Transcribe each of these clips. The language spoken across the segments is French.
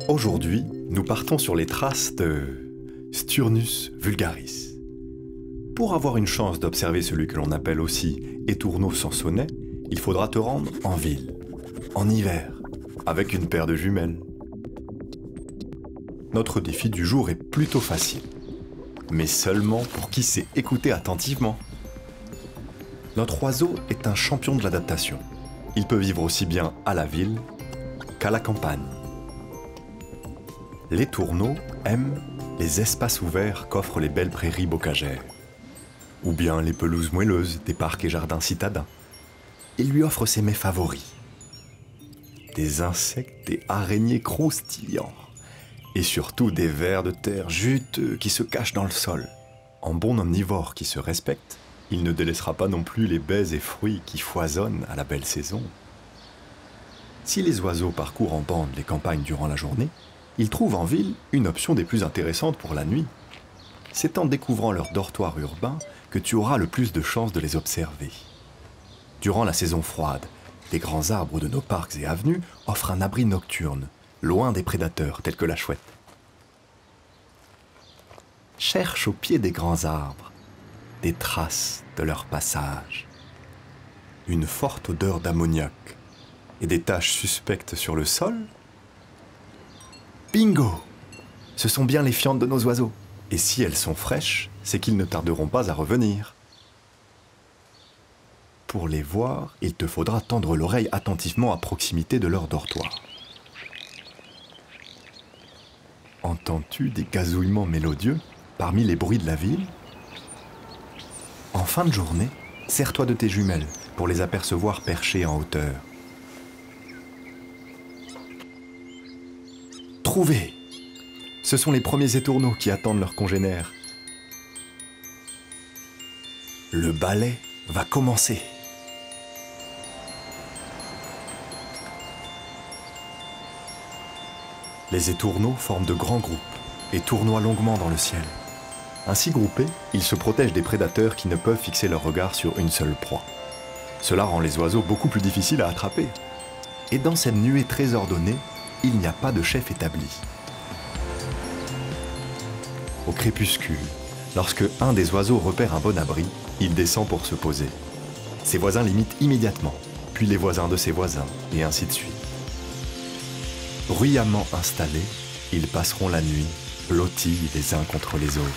Aujourd'hui, nous partons sur les traces de Sturnus vulgaris. Pour avoir une chance d'observer celui que l'on appelle aussi étourneau sansonnet, il faudra te rendre en ville, en hiver, avec une paire de jumelles. Notre défi du jour est plutôt facile, mais seulement pour qui sait écouter attentivement. Notre oiseau est un champion de l'adaptation. Il peut vivre aussi bien à la ville qu'à la campagne. L'étourneau aime les espaces ouverts qu'offrent les belles prairies bocagères, ou bien les pelouses moelleuses des parcs et jardins citadins. Il lui offre ses mets favoris. Des insectes et araignées croustillants, et surtout des vers de terre juteux qui se cachent dans le sol. En bon omnivore qui se respecte, il ne délaissera pas non plus les baies et fruits qui foisonnent à la belle saison. Si les oiseaux parcourent en bande les campagnes durant la journée, ils trouvent en ville une option des plus intéressantes pour la nuit. C'est en découvrant leur dortoir urbain que tu auras le plus de chances de les observer. Durant la saison froide, les grands arbres de nos parcs et avenues offrent un abri nocturne, loin des prédateurs tels que la chouette. Cherche au pied des grands arbres des traces de leur passage. Une forte odeur d'ammoniac et des taches suspectes sur le sol. Bingo! Ce sont bien les fientes de nos oiseaux. Et si elles sont fraîches, c'est qu'ils ne tarderont pas à revenir. Pour les voir, il te faudra tendre l'oreille attentivement à proximité de leur dortoir. Entends-tu des gazouillements mélodieux parmi les bruits de la ville? En fin de journée, sers-toi de tes jumelles pour les apercevoir perchées en hauteur. Trouvé! Ce sont les premiers étourneaux qui attendent leurs congénères. Le ballet va commencer. Les étourneaux forment de grands groupes et tournoient longuement dans le ciel. Ainsi groupés, ils se protègent des prédateurs qui ne peuvent fixer leur regard sur une seule proie. Cela rend les oiseaux beaucoup plus difficiles à attraper. Et dans cette nuée très ordonnée, il n'y a pas de chef établi. Au crépuscule, lorsque un des oiseaux repère un bon abri, il descend pour se poser. Ses voisins l'imitent immédiatement, puis les voisins de ses voisins, et ainsi de suite. Bruyamment installés, ils passeront la nuit, blottis les uns contre les autres.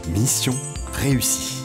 Mission réussie.